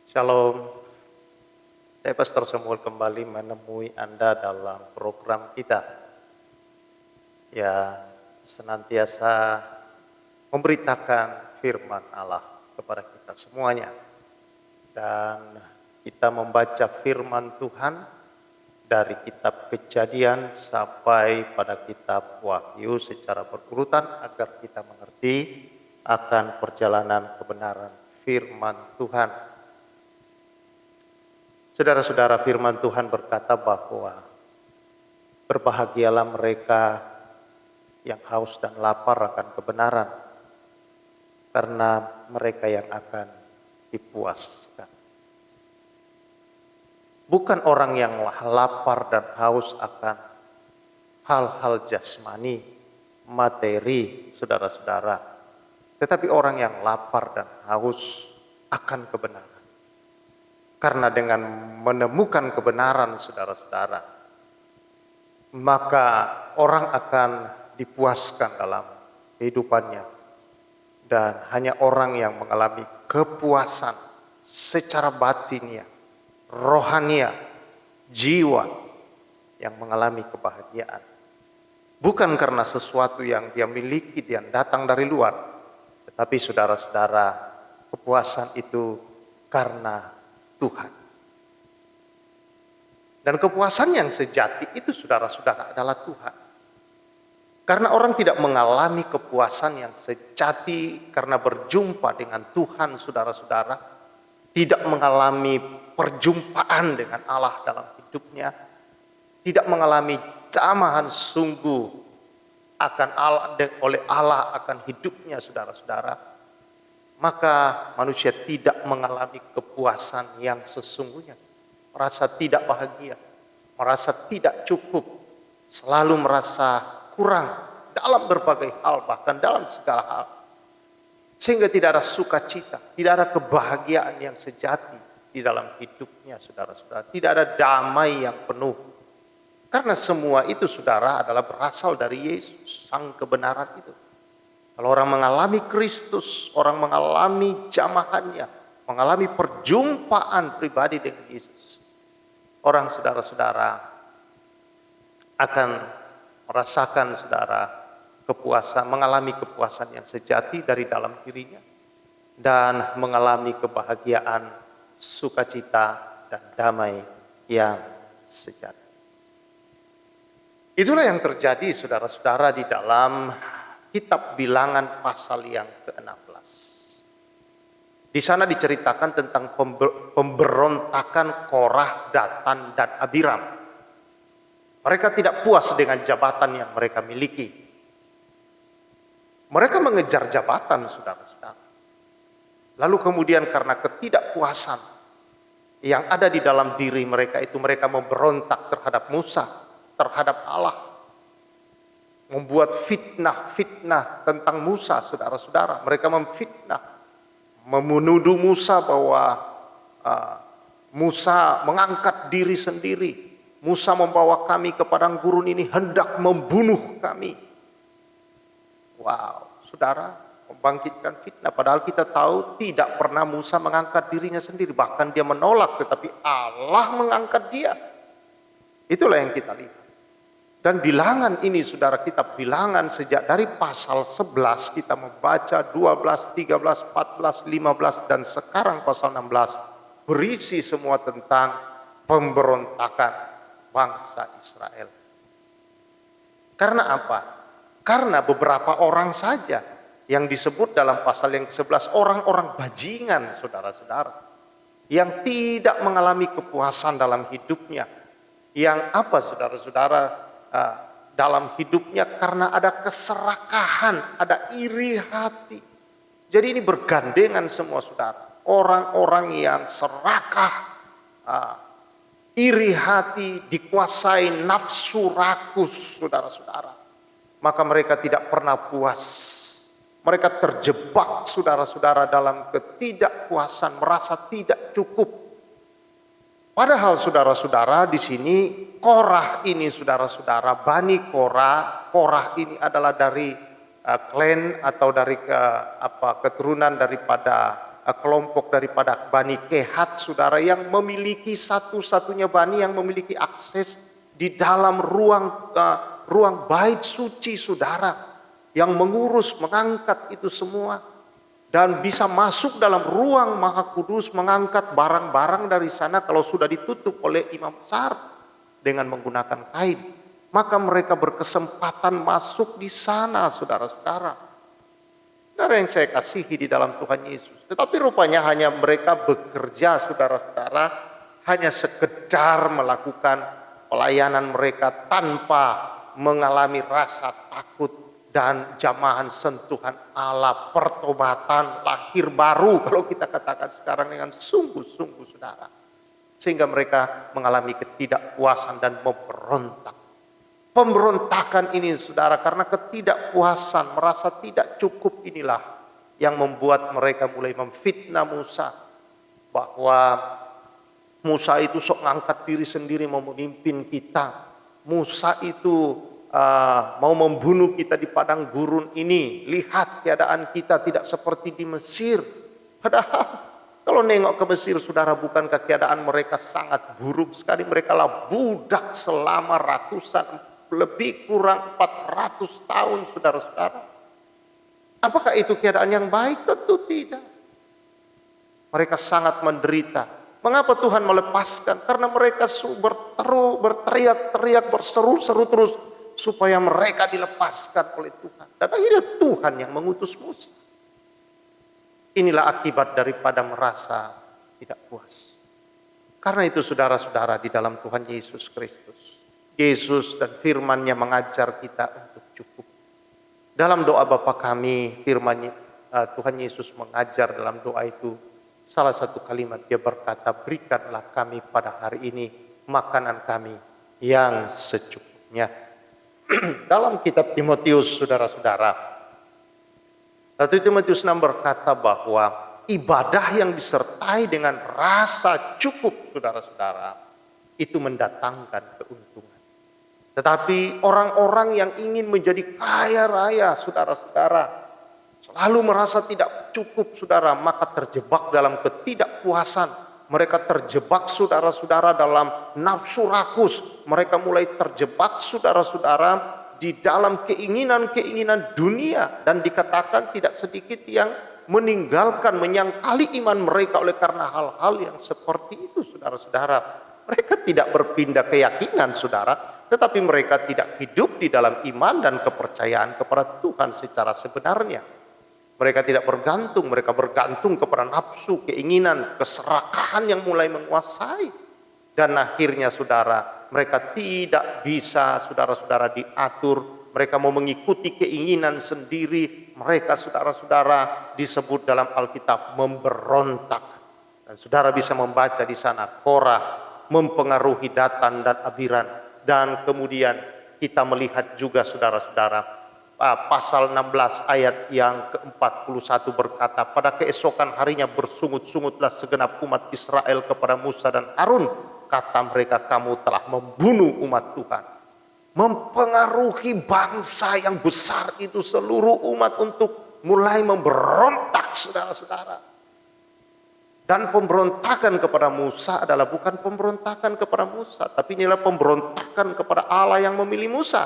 Shalom, saya Pastor Samuel kembali menemui Anda dalam program kita yang senantiasa memberitakan firman Allah kepada kita semuanya. Dan kita membaca firman Tuhan dari kitab Kejadian sampai pada kitab Wahyu secara berurutan agar kita mengerti akan perjalanan kebenaran firman Tuhan. Saudara-saudara, firman Tuhan berkata bahwa berbahagialah mereka yang haus dan lapar akan kebenaran, karena mereka yang akan dipuaskan. Bukan orang yang lapar dan haus akan hal-hal jasmani, materi, saudara-saudara, tetapi orang yang lapar dan haus akan kebenaran. Karena dengan menemukan kebenaran, saudara-saudara, maka orang akan dipuaskan dalam kehidupannya. Dan hanya orang yang mengalami kepuasan secara batinnya, rohania, jiwa, yang mengalami kebahagiaan. Bukan karena sesuatu yang dia miliki dan datang dari luar, tetapi saudara-saudara, kepuasan itu karena Tuhan. Dan kepuasan yang sejati itu, saudara-saudara, adalah Tuhan. Karena orang tidak mengalami kepuasan yang sejati karena berjumpa dengan Tuhan, saudara-saudara, tidak mengalami perjumpaan dengan Allah dalam hidupnya, tidak mengalami jamahan sungguh akan Allah, oleh Allah akan hidupnya, saudara-saudara, maka manusia tidak mengalami kepuasan yang sesungguhnya. Merasa tidak bahagia, merasa tidak cukup, selalu merasa kurang dalam berbagai hal, bahkan dalam segala hal. Sehingga tidak ada sukacita, tidak ada kebahagiaan yang sejati di dalam hidupnya, saudara-saudara. Tidak ada damai yang penuh. Karena semua itu, saudara, adalah berasal dari Yesus, sang kebenaran itu. Kalau orang mengalami Kristus, orang mengalami jamahannya, mengalami perjumpaan pribadi dengan Yesus, orang, saudara-saudara, akan merasakan, saudara, kepuasan, mengalami kepuasan yang sejati dari dalam dirinya, dan mengalami kebahagiaan, sukacita, dan damai yang sejati. Itulah yang terjadi, saudara-saudara, di dalam Kitab Bilangan pasal yang ke-16. Di sana diceritakan tentang pemberontakan Korah, Datan, dan Abiram. Mereka tidak puas dengan jabatan yang mereka miliki. Mereka mengejar jabatan, saudara-saudara. Lalu kemudian karena ketidakpuasan yang ada di dalam diri mereka itu, mereka memberontak terhadap Musa, terhadap Allah. Membuat fitnah-fitnah tentang Musa, saudara-saudara. Mereka memfitnah, menuduh Musa bahwa Musa mengangkat diri sendiri. Musa membawa kami ke padang gurun ini hendak membunuh kami. Wow, saudara, membangkitkan fitnah. Padahal kita tahu tidak pernah Musa mengangkat dirinya sendiri. Bahkan dia menolak, tetapi Allah mengangkat dia. Itulah yang kita lihat. Dan bilangan ini, saudara, kitab Bilangan sejak dari pasal 11 kita membaca 12, 13, 14, 15 dan sekarang pasal 16 berisi semua tentang pemberontakan bangsa Israel. Karena apa? Karena beberapa orang saja yang disebut dalam pasal yang ke-11, orang-orang bajingan, saudara-saudara, yang tidak mengalami kepuasan dalam hidupnya. Yang apa, saudara-saudara, dalam hidupnya karena ada keserakahan, ada iri hati. Jadi ini bergandengan semua, saudara. Orang-orang yang serakah, iri hati, dikuasai nafsu rakus, saudara-saudara. Maka mereka tidak pernah puas. Mereka terjebak, saudara-saudara, dalam ketidakpuasan, merasa tidak cukup. Padahal, saudara-saudara, di sini Korah ini, saudara-saudara, Bani Korah, Korah ini adalah dari klan atau dari keturunan daripada kelompok daripada Bani Kehat, saudara, yang memiliki satu-satunya bani yang memiliki akses di dalam ruang bait suci, saudara, yang mengurus, mengangkat itu semua, dan bisa masuk dalam ruang Maha Kudus, mengangkat barang-barang dari sana kalau sudah ditutup oleh imam besar dengan menggunakan kain. Maka mereka berkesempatan masuk di sana, saudara-saudara. Saudara yang saya kasihi di dalam Tuhan Yesus. Tetapi rupanya hanya mereka bekerja, saudara-saudara, hanya sekedar melakukan pelayanan mereka tanpa mengalami rasa takut dan jamahan sentuhan Allah, pertobatan, lahir baru, kalau kita katakan sekarang dengan sungguh-sungguh, saudara. Sehingga mereka mengalami ketidakpuasan dan memberontak. Pemberontakan ini, saudara, karena ketidakpuasan, merasa tidak cukup inilah yang membuat mereka mulai memfitnah Musa. Bahwa Musa itu sok ngangkat diri sendiri mau memimpin kita. Musa itu mau membunuh kita di padang gurun ini. Lihat keadaan kita tidak seperti di Mesir. Padahal kalau nengok ke Mesir, saudara, bukankah keadaan mereka sangat buruk sekali. Mereka lah budak selama ratusan, lebih kurang 400 tahun, saudara-saudara. Apakah itu keadaan yang baik? Tentu tidak. Mereka sangat menderita. Mengapa Tuhan melepaskan? Karena mereka berteriak-teriak, berseru-seru terus supaya mereka dilepaskan oleh Tuhan. Dan akhirnya Tuhan yang mengutus Musa. Inilah akibat daripada merasa tidak puas. Karena itu, saudara-saudara, di dalam Tuhan Yesus Kristus, Yesus dan firman-Nya mengajar kita untuk cukup. Dalam doa Bapa kami, firman Tuhan Yesus mengajar dalam doa itu, salah satu kalimat Dia berkata, berikanlah kami pada hari ini makanan kami yang secukupnya. Dalam kitab Timotius, saudara-saudara, 1 Timotius 6 berkata bahwa ibadah yang disertai dengan rasa cukup, saudara-saudara, itu mendatangkan keuntungan. Tetapi orang-orang yang ingin menjadi kaya raya, saudara-saudara, selalu merasa tidak cukup, saudara, maka terjebak dalam ketidakpuasan. Mereka terjebak, saudara-saudara, dalam nafsu rakus. Mereka mulai terjebak, saudara-saudara, di dalam keinginan-keinginan dunia. Dan dikatakan tidak sedikit yang meninggalkan, menyangkali iman mereka oleh karena hal-hal yang seperti itu, saudara-saudara. Mereka tidak berpindah keyakinan, saudara, tetapi mereka tidak hidup di dalam iman dan kepercayaan kepada Tuhan secara sebenarnya. Mereka tidak bergantung, mereka bergantung kepada nafsu, keinginan, keserakahan yang mulai menguasai. Dan akhirnya, saudara, mereka tidak bisa, saudara-saudara, diatur. Mereka mau mengikuti keinginan sendiri. Mereka, saudara-saudara, disebut dalam Alkitab memberontak. Dan saudara bisa membaca di sana Korah mempengaruhi Datan dan Abiram. Dan kemudian kita melihat juga, saudara-saudara, pasal 16 ayat yang ke-41 berkata, pada keesokan harinya bersungut-sungutlah segenap umat Israel kepada Musa dan Harun. Kata mereka, kamu telah membunuh umat Tuhan. Mempengaruhi bangsa yang besar itu, seluruh umat untuk mulai memberontak, saudara-saudara. Dan pemberontakan kepada Musa adalah bukan pemberontakan kepada Musa, tapi inilah pemberontakan kepada Allah yang memilih Musa.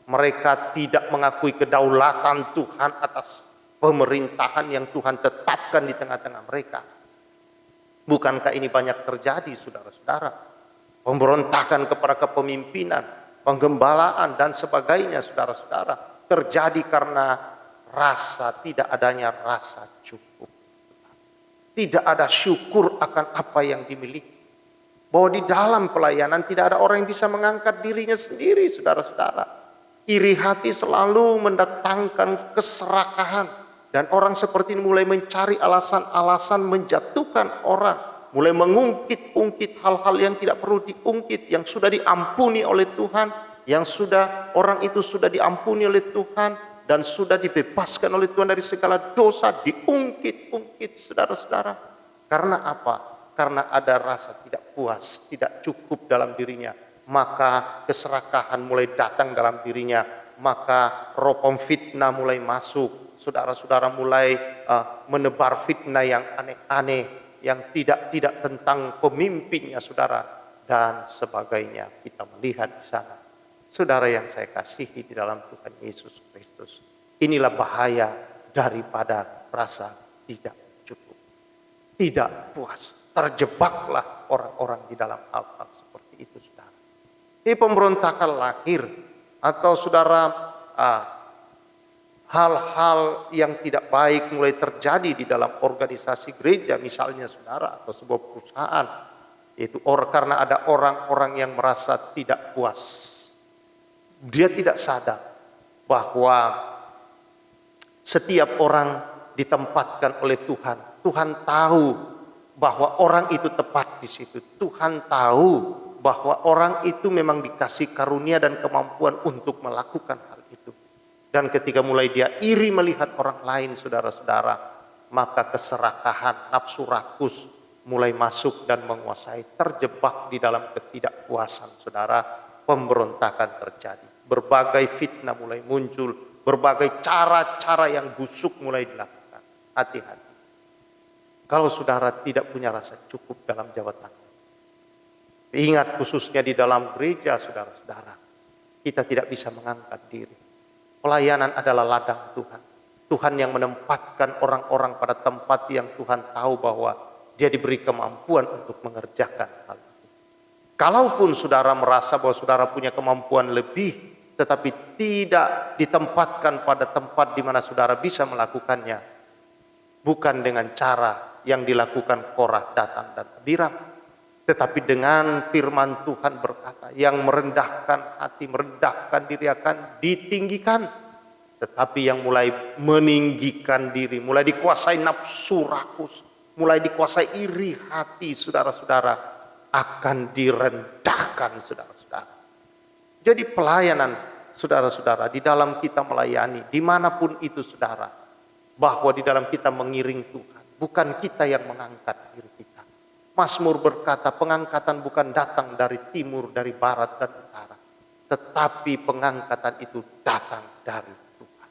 Mereka tidak mengakui kedaulatan Tuhan atas pemerintahan yang Tuhan tetapkan di tengah-tengah mereka. Bukankah ini banyak terjadi, saudara-saudara? Pemberontakan kepada kepemimpinan, penggembalaan, dan sebagainya, saudara-saudara, terjadi karena tidak adanya rasa cukup. Tidak ada syukur akan apa yang dimiliki. Bahwa di dalam pelayanan tidak ada orang yang bisa mengangkat dirinya sendiri, saudara-saudara. Iri hati selalu mendatangkan keserakahan. Dan orang seperti ini mulai mencari alasan-alasan menjatuhkan orang. Mulai mengungkit-ungkit hal-hal yang tidak perlu diungkit. Yang sudah diampuni oleh Tuhan. Yang orang itu sudah diampuni oleh Tuhan. Dan sudah dibebaskan oleh Tuhan dari segala dosa, diungkit-ungkit, saudara-saudara. Karena apa? Karena ada rasa tidak puas, tidak cukup dalam dirinya. Maka keserakahan mulai datang dalam dirinya. Maka roh pemfitnah mulai masuk. saudara-saudara mulai menebar fitnah yang aneh-aneh, yang tidak tentang pemimpinnya saudara, dan sebagainya. Kita melihat di sana. Saudara yang saya kasihi di dalam Tuhan Yesus Kristus, inilah bahaya daripada rasa tidak cukup, tidak puas. Terjebaklah orang-orang di dalam hal-hal seperti itu saudara. Ini pemberontakan lahir, atau saudara hal-hal yang tidak baik mulai terjadi di dalam organisasi gereja misalnya saudara, atau sebuah perusahaan, yaitu karena ada orang-orang yang merasa tidak puas. Dia tidak sadar bahwa setiap orang ditempatkan oleh Tuhan. Tuhan tahu bahwa orang itu tepat di situ. Tuhan tahu bahwa orang itu memang dikasih karunia dan kemampuan untuk melakukan hal itu. Dan ketika mulai dia iri melihat orang lain saudara-saudara, maka keserakahan, nafsu rakus mulai masuk dan menguasai, terjebak di dalam ketidakpuasan saudara, pemberontakan terjadi. Berbagai fitnah mulai muncul, berbagai cara-cara yang busuk mulai dilakukan. Hati-hati. Kalau saudara tidak punya rasa cukup dalam jabatan, ingat khususnya di dalam gereja saudara-saudara, kita tidak bisa mengangkat diri. Pelayanan adalah ladang Tuhan. Tuhan yang menempatkan orang-orang pada tempat yang Tuhan tahu bahwa dia diberi kemampuan untuk mengerjakan hal itu. Kalaupun saudara merasa bahwa saudara punya kemampuan lebih, tetapi tidak ditempatkan pada tempat di mana saudara bisa melakukannya, bukan dengan cara yang dilakukan Korah, Datan, dan Abiram, tetapi dengan firman Tuhan berkata, yang merendahkan hati, merendahkan diri akan ditinggikan. Tetapi yang mulai meninggikan diri, mulai dikuasai nafsu rakus, mulai dikuasai iri hati saudara-saudara, akan direndahkan saudara-saudara. Jadi pelayanan saudara-saudara, di dalam kita melayani, dimanapun itu saudara, bahwa di dalam kita mengiring Tuhan, bukan kita yang mengangkat diri kita. Mazmur berkata, pengangkatan bukan datang dari timur, dari barat dan utara, tetapi pengangkatan itu datang dari Tuhan.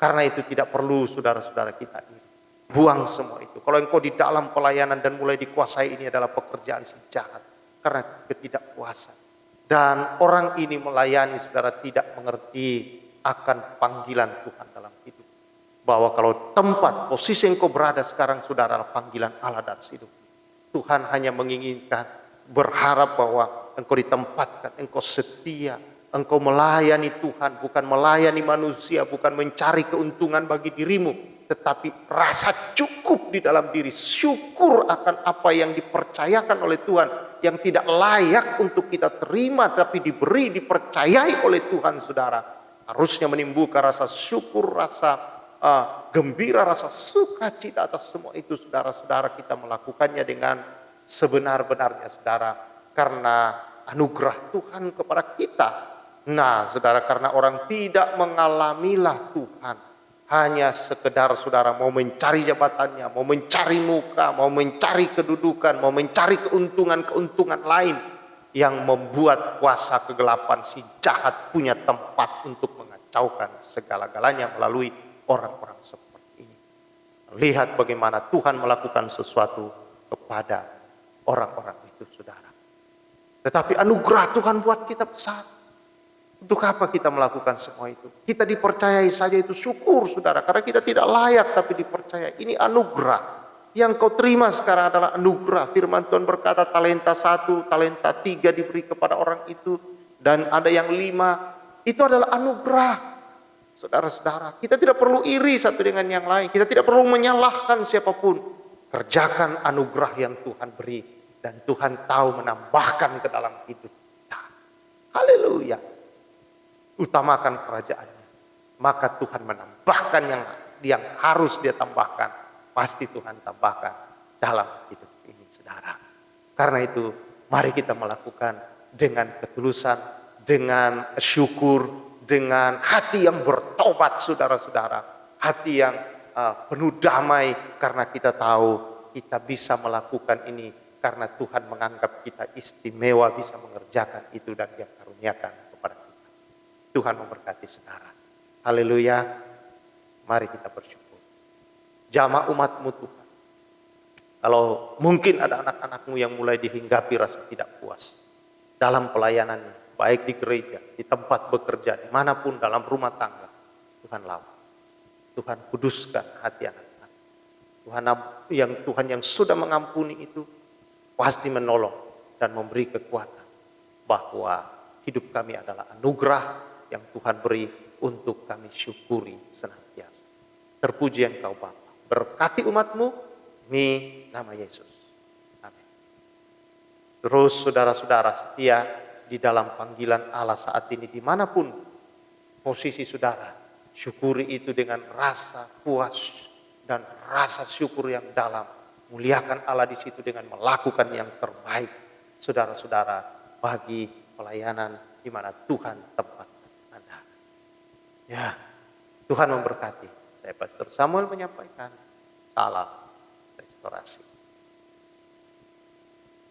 Karena itu tidak perlu saudara-saudara kita iri. Buang semua itu. Kalau engkau di dalam pelayanan dan mulai dikuasai, ini adalah pekerjaan si jahat, karena ketidakpuasan. Dan orang ini melayani saudara tidak mengerti akan panggilan Tuhan dalam hidup. Bahwa kalau tempat, posisi engkau berada sekarang saudara adalah panggilan Allah dalam hidup. Tuhan hanya menginginkan, berharap bahwa engkau ditempatkan, engkau setia, engkau melayani Tuhan, bukan melayani manusia, bukan mencari keuntungan bagi dirimu, tetapi rasa cukup di dalam diri, syukur akan apa yang dipercayakan oleh Tuhan, yang tidak layak untuk kita terima, tapi diberi, dipercayai oleh Tuhan saudara. Harusnya menimbulkan rasa syukur, rasa gembira, rasa sukacita atas semua itu saudara-saudara, kita melakukannya dengan sebenar-benarnya saudara, karena anugerah Tuhan kepada kita. Nah saudara, karena orang tidak mengalamilah Tuhan, hanya sekedar saudara mau mencari jabatannya, mau mencari muka, mau mencari kedudukan, mau mencari keuntungan-keuntungan lain, yang membuat kuasa kegelapan si jahat punya tempat untuk mengacaukan segala-galanya melalui orang-orang seperti ini. Lihat bagaimana Tuhan melakukan sesuatu kepada orang-orang itu saudara. Tetapi anugerah Tuhan buat kita besar. Untuk apa kita melakukan semua itu? Kita dipercayai saja itu syukur saudara. Karena kita tidak layak tapi dipercaya. Ini anugerah. Yang kau terima sekarang adalah anugerah. Firman Tuhan berkata talenta 1, talenta 3 diberi kepada orang itu. Dan ada yang 5. Itu adalah anugerah. Saudara-saudara, kita tidak perlu iri satu dengan yang lain. Kita tidak perlu menyalahkan siapapun. Kerjakan anugerah yang Tuhan beri. Dan Tuhan tahu menambahkan ke dalam hidup kita. Haleluya. Utamakan kerajaannya, maka Tuhan menambahkan yang harus dia tambahkan, pasti Tuhan tambahkan dalam hidup ini saudara. Karena itu mari kita melakukan dengan ketulusan, dengan syukur, dengan hati yang bertobat saudara-saudara, hati yang penuh damai, karena kita tahu kita bisa melakukan ini karena Tuhan menganggap kita istimewa bisa mengerjakan itu dan dia karuniakan. Tuhan memberkati saudara. Haleluya. Mari kita bersyukur. Jamah umat-Mu Tuhan. Kalau mungkin ada anak-anak-Mu yang mulai dihinggapi rasa tidak puas dalam pelayanannya, baik di gereja, di tempat bekerja, dimanapun dalam rumah tangga, Tuhan lawan. Tuhan kuduskan hati anak-anak. Tuhan yang sudah mengampuni itu pasti menolong dan memberi kekuatan bahwa hidup kami adalah anugerah yang Tuhan beri untuk kami syukuri senantiasa. Terpuji Engkau Bapa. Berkati umat-Mu di nama Yesus. Amin. Terus saudara-saudara setia di dalam panggilan Allah saat ini dimanapun posisi saudara, syukuri itu dengan rasa puas dan rasa syukur yang dalam. Muliakan Allah di situ dengan melakukan yang terbaik, saudara-saudara, bagi pelayanan di mana Tuhan tempat Anda. Ya, Tuhan memberkati. Saya Pastor Samuel menyampaikan salam restorasi.